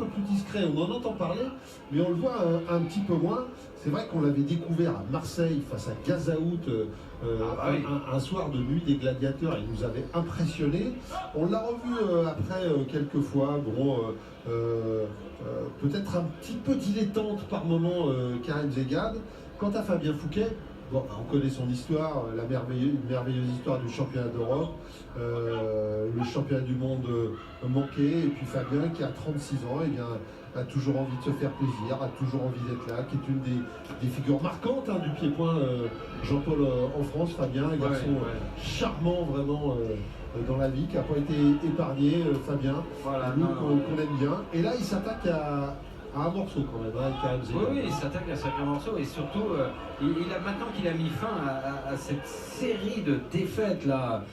peu plus discret. On en entend parler, mais on le voit un petit peu moins. C'est vrai qu'on l'avait découvert à Marseille face à Gazaout un soir de nuit des gladiateurs. Il nous avait impressionné. On l'a revu après quelques fois. Bon, peut-être un petit peu dilettante par moment, Karim Zegad. Quant à Fabien Fouquet, bon, on connaît son histoire, la merveilleuse histoire du championnat d'Europe, le championnat du monde manqué, et puis Fabien qui a 36 ans, et bien, a toujours envie de se faire plaisir, a toujours envie d'être là, qui est une des figures marquantes du pied-point Jean-Paul en France. Fabien, un garçon charmant vraiment dans la vie, qui n'a pas été épargné, Fabien, voilà, nous qu'on aime bien. Et là, il s'attaque à un morceau quand même, Karim Zegad. Oui, il s'attaque à un sacré morceau et surtout, maintenant qu'il a mis fin à cette série de défaites là,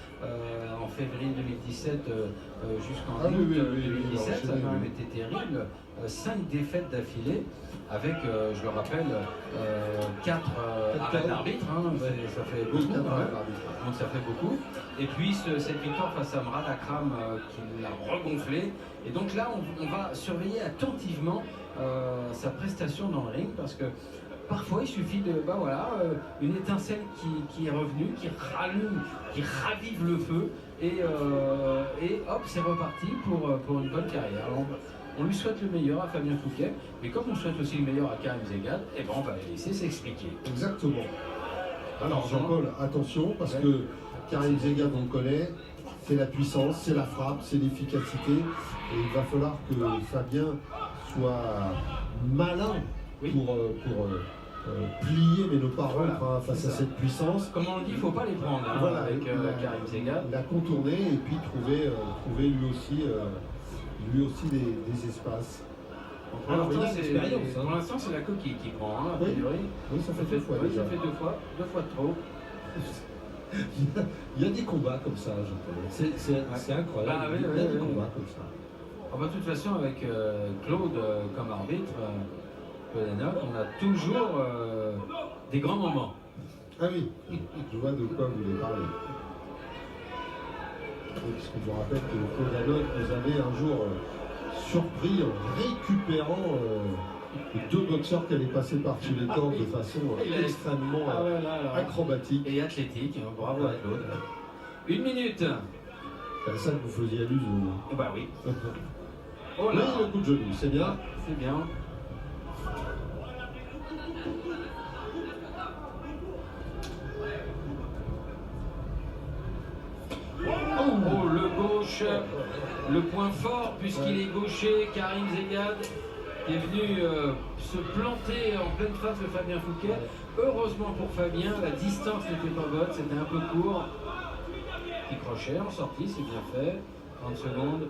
en février 2017 jusqu'en août 2017, ça a quand même été terrible. 5 défaites d'affilée avec, je le rappelle, 4 arrêts d'arbitre, ça fait beaucoup quand même. Donc ça fait beaucoup. Et puis cette victoire face à Mrad Akram qui l'a regonflé. Et donc là, on va surveiller attentivement sa prestation dans le ring, parce que parfois il suffit de une étincelle qui est revenue, qui rallume, qui ravive le feu, et hop, c'est reparti pour une bonne carrière. Alors, on lui souhaite le meilleur à Fabien Fouquet, mais comme on souhaite aussi le meilleur à Karim Zegad, et ben on va les laisser s'expliquer. Exactement. Alors Jean-Paul, attention, parce que Karim Zegad, on le connaît, c'est la puissance, c'est la frappe, c'est l'efficacité, et il va falloir que Fabien soit malin pour plier nos paroles face à cette puissance. Comme on le dit, il ne faut pas les prendre avec Karim Zegad. La contourner et puis trouver lui aussi des espaces. Pour l'instant, c'est la coquille qui prend, a priori. Oui, ça fait 2 fois déjà. Ça fait 2 fois de trop. Il y a des combats comme ça, c'est incroyable. Il y a des combats comme ça. De toute façon, avec Claude comme arbitre, Claude, on a toujours des grands moments. Ah oui, je vois de quoi vous voulez parler. Parce que je vous rappelle que Claude Hanoc nous avait un jour surpris en récupérant 2 boxeurs qui allaient passer par-dessus les cordes de façon extrêmement acrobatique. Et athlétique, bravo à Claude. 1 minute. C'est à ça que vous faisiez allusion. Bah oui. Oh là, le coup de genou, c'est bien. C'est bien. Oh, le gauche, le point fort, puisqu'il est gaucher, Karim Zegad qui est venu se planter en pleine face de Fabien Fouquet. Heureusement pour Fabien, la distance n'était pas bonne, c'était un peu court. Petit crochet en sortie, c'est bien fait. 30 secondes.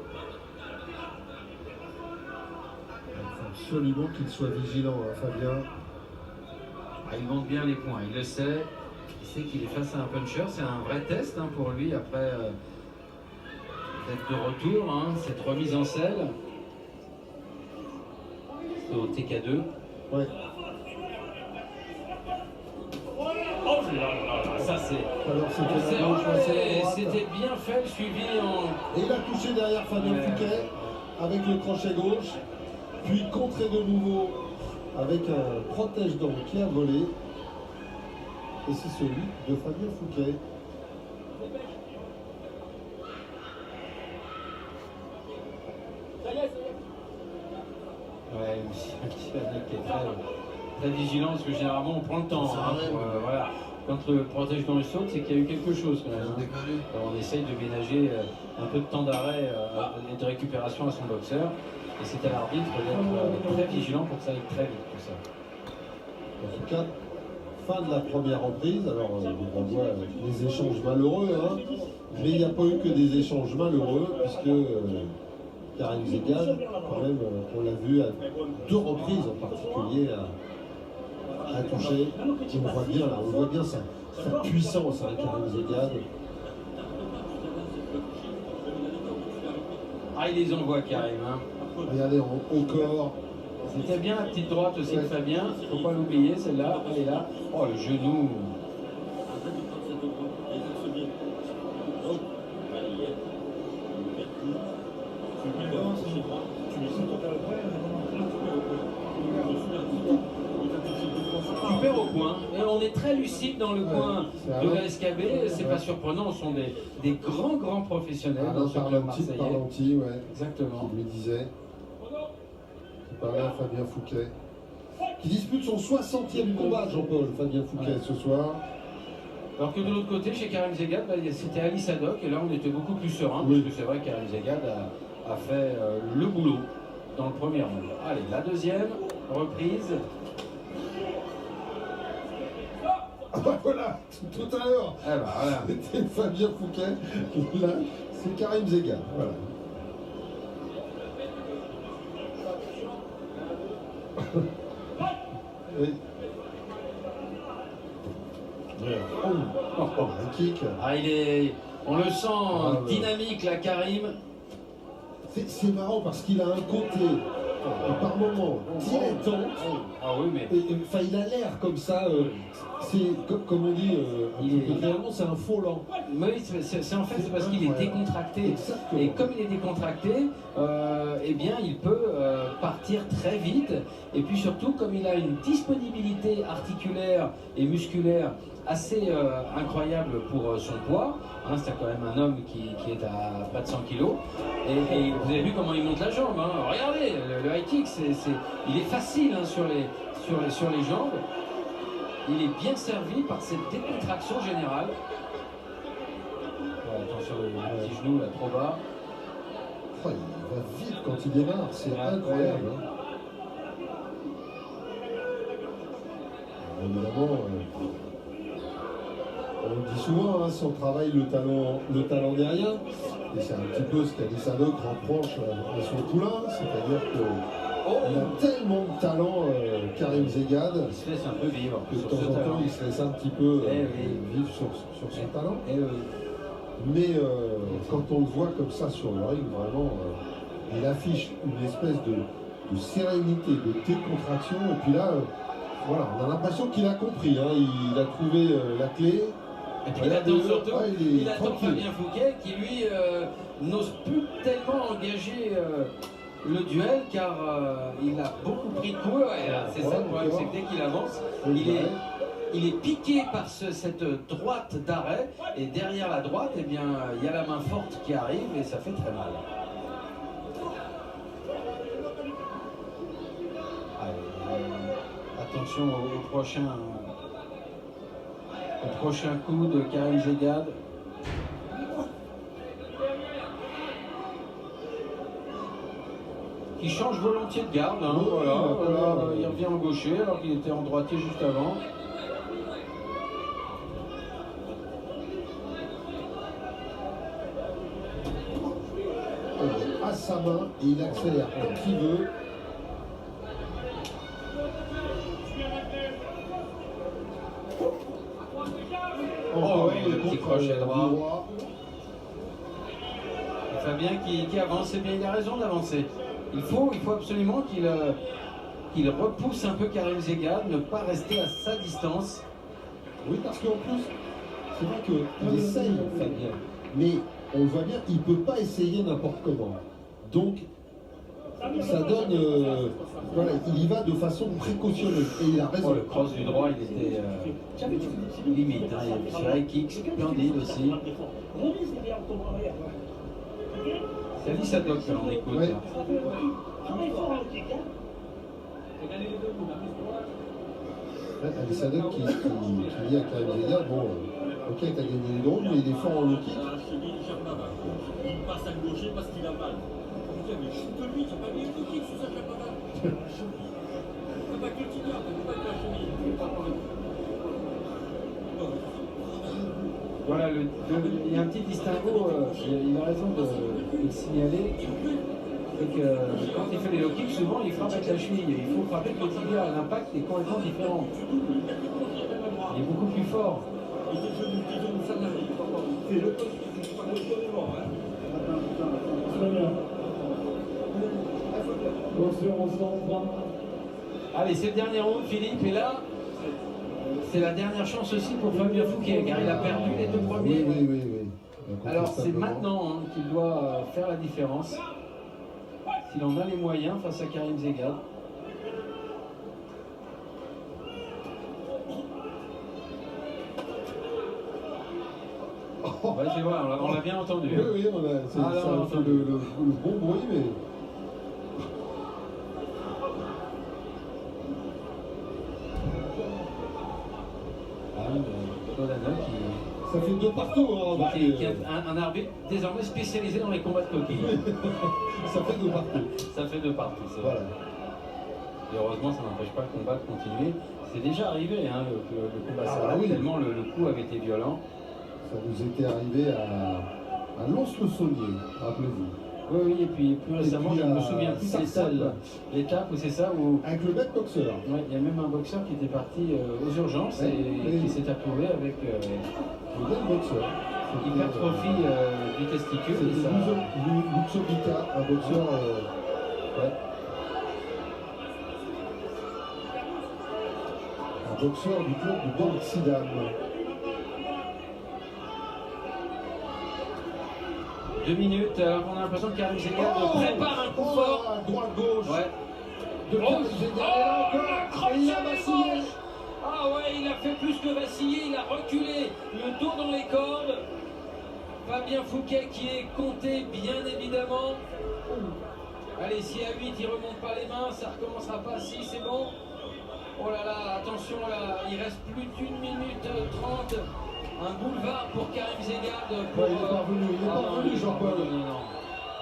Il faut absolument qu'il soit vigilant, Fabien. Il monte bien les points, il le sait. Il sait qu'il est face à un puncher, c'est un vrai test pour lui après d'être de retour, cette remise en selle. C'est au TK2. Ouais. Oh là là, ça c'est. Alors c'était bien fait, le suivi en. Et il a touché derrière Fabien Fouquet avec le crochet gauche, puis contré de nouveau avec un protège-dents qui a volé. Et c'est celui de Fabien Fouquet. Ouais, Fabien qui est très vigilant, parce que généralement on prend le temps. Voilà. Quand le protège-dents saute, c'est qu'il y a eu quelque chose quand même. Alors, on essaye de ménager un peu de temps d'arrêt et de récupération à son boxeur. Et c'est à l'arbitre d'être très vigilant pour que ça aille très vite tout ça. En tout cas, fin de la première reprise. Alors on voit des échanges malheureux, mais il n'y a pas eu que des échanges malheureux, puisque Karim Zegad, quand même, on l'a vu à 2 reprises en particulier, a touché. On voit bien sa puissance, Karim Zegad. Il les envoie Karim. Regardez, au corps. C'était bien la petite droite aussi de Fabien, faut pas l'oublier, celle-là, elle est là. Oh, le genou. est très lucide dans le coin de la SKB, c'est pas surprenant, ce sont des grands professionnels dans ce club marseillais. Parlanti, ouais. Exactement. Qui lui disait. Qui parlait à Fabien Fouquet. Qui dispute son 60e combat, Jean-Paul, Fabien Fouquet, ce soir. Alors que de l'autre côté, chez Karim Zegad, c'était Ali Sadok, et là on était beaucoup plus serein, parce que c'est vrai que Karim Zegad a fait le boulot dans le premier round. Allez, la deuxième reprise. Ah bah voilà, tout à l'heure, Voilà. c'était Fabien Fouquet, là c'est Karim Zegad, voilà. Oui. Un kick. Ah, on le sent dynamique là, Karim. C'est marrant parce qu'il a un côté, par moment, dilettante. Ah oui, mais. Enfin, il a l'air comme ça. C'est comme on dit, réellement, c'est un faux lent. Oui, c'est parce qu'il est décontracté. Exactement. Et comme il est décontracté, eh bien, il peut partir très vite. Et puis surtout, comme il a une disponibilité articulaire et musculaire assez incroyable pour son poids, hein, c'est quand même un homme qui est à près de 100 kg. Et vous avez vu comment il monte la jambe. Hein. Regardez, le high kick, il est facile hein, sur les jambes. Il est bien servi par cette décontraction générale. Ouais, attention, le petit genou là trop bas. Oh, il va vite quand il démarre, c'est incroyable. Hein. Évidemment, on le dit souvent, hein, son travail, le talent derrière. Et c'est un petit peu ce qu'Ali Sadok reproche à son poulain, c'est-à-dire que. Il a tellement de talent, Karim Zegad, il se laisse un peu vivre. Que de temps en temps, il se laisse un petit peu vivre sur son talent. Mais quand on le voit comme ça sur le ring, vraiment, il affiche une espèce de sérénité, de décontraction. Et puis là, voilà, on a l'impression qu'il a compris. Hein, il a trouvé la clé. Et puis il attend surtout, il attend Fabien Fouquet qui lui n'ose plus tellement engager le duel car il a beaucoup pris de coups. C'est ça le problème, c'est que dès qu'il avance, il est piqué par cette droite d'arrêt et derrière la droite, eh bien, il y a la main forte qui arrive et ça fait très mal. Allez, attention au prochain coup de Karim Zegad. Qui change volontiers de garde, hein, voilà, il revient en gaucher alors qu'il était en droitier juste avant. À sa main et il accélère comme qu'il veut. Oh oui, le petit crochet droit. Fabien qui avance, c'est bien, il a raison d'avancer. Il faut absolument qu'il repousse un peu Karim Zegad, ne pas rester à sa distance. Oui, parce qu'en plus, c'est vrai qu'il essaye, Fabien, mais on le voit bien, il ne peut pas essayer n'importe comment. Donc, ça donne... voilà, il y va de façon précautionnée, et il a raison. Oh, le cross du droit, il était limite, hein, il a fait high kick, splendide aussi. C'est Ali Sadok que l'on écoute. Ouais. Ali Sadok qui dit à Karim Zegad, bon, ok, t'as gagné les drones, mais il est fort en low kick. Il passe à gaucher parce qu'il a mal. Mais chute-lui, tu n'as pas mis le kick, c'est ça que t'as pas mal. T'as pas que le tibia, t'as pas que la cheville. Voilà, il y a un petit distinguo, il a raison de le signaler. Et que quand il fait les low kicks, souvent il frappe avec la cheville. Il faut frapper avec le tibia, l'impact est complètement différent. Il est beaucoup plus fort. Allez, c'est le dernier round, Philippe, et là, c'est la dernière chance aussi pour Fabien Fouquet, car il a perdu les deux premiers. Oui. Alors c'est maintenant hein, qu'il doit faire la différence. S'il en a les moyens face à Karim Zegad. Ouais, c'est vrai, on l'a bien entendu. Oui, oui, ça Ah, là, on a l'a fait entendu. le bon bruit, mais... Lodano Ça fait 2 partout, hein, qui est un arbitre désormais spécialisé dans les combats de coquilles. Ça fait 2 partout. Ça fait 2 parties, c'est vrai. Voilà. Et heureusement, ça n'empêche pas le combat de continuer. C'est déjà arrivé, hein, le combat s'arrête, oui. tellement le coup avait été violent. Ça nous était arrivé à Lons-le-Saunier, rappelez-vous. Oui, oui, et puis plus récemment, puis je me souviens à plus Sarcelles. l'étape où c'est ça, où Avec le même boxeur. ouais, il y a même un boxeur qui était parti aux urgences et qui s'est retrouvé avec Le même boxeur. C'était, hypertrophie du testicule. Et C'était ça... Luxovica, un boxeur. Ouais. Un boxeur du club de Bordeaux-Sidam. 2 minutes, alors qu'on a l'impression que Karim Zegad prépare un coup fort. Droite-gauche. Ouais. De Karim Zegad, et là encore. Et il a vacillé. Ah ouais, il a fait plus que vaciller, il a reculé, le dos dans les cordes. Fabien Fouquet qui est compté, bien évidemment. Allez, si à 8, il remonte pas les mains, ça recommencera pas. Si, c'est bon. Oh là là, attention là, il reste plus d'1 minute 30. Un boulevard pour Karim Zegad. Pour, Ouais, il est pas revenu, non, Jean-Paul. non.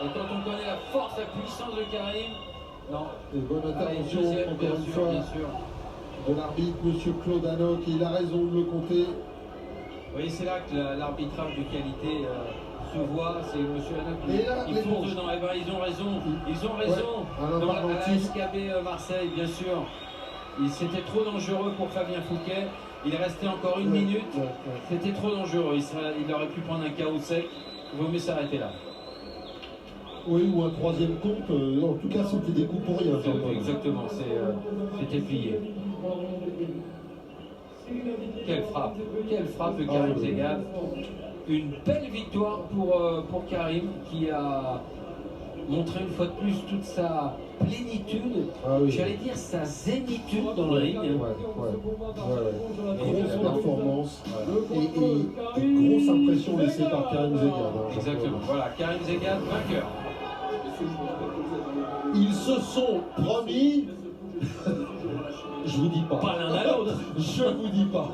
Et quand on connaît la force, la puissance de Karim, non. Et bonne Allez, intervention, deuxième, encore une fois, bien sûr. de l'arbitre, M. Claude Hanoc, il a raison de le compter. Oui, c'est là que l'arbitrage de qualité se voit. C'est M. Hanoc Et là, qui les fonce bons. dedans. Eh ben, ils ont raison. Ils ont raison. Ouais, Alain Dans la Parmentier. SKB Marseille, bien sûr. C'était trop dangereux pour Fabien Fouquet. Il restait encore 1 minute. Ouais. C'était trop dangereux. Il aurait pu prendre un KO sec. Il vaut mieux s'arrêter là. Oui, ou un troisième compte. En tout cas, c'était des coups pour rien. Jean-Paul. Exactement. C'était plié. Quelle frappe de Karim Zegad. Une belle victoire pour Karim qui a montré une fois de plus toute sa plénitude, Ah oui. j'allais dire sa zénitude dans le ring. Grosse performance et une grosse impression laissée par Karim Zegad. Hein, Exactement, voilà, Karim Zegad vainqueur. Ils se sont promis. Je vous dis pas. Pas l'un à l'autre. Je vous dis pas.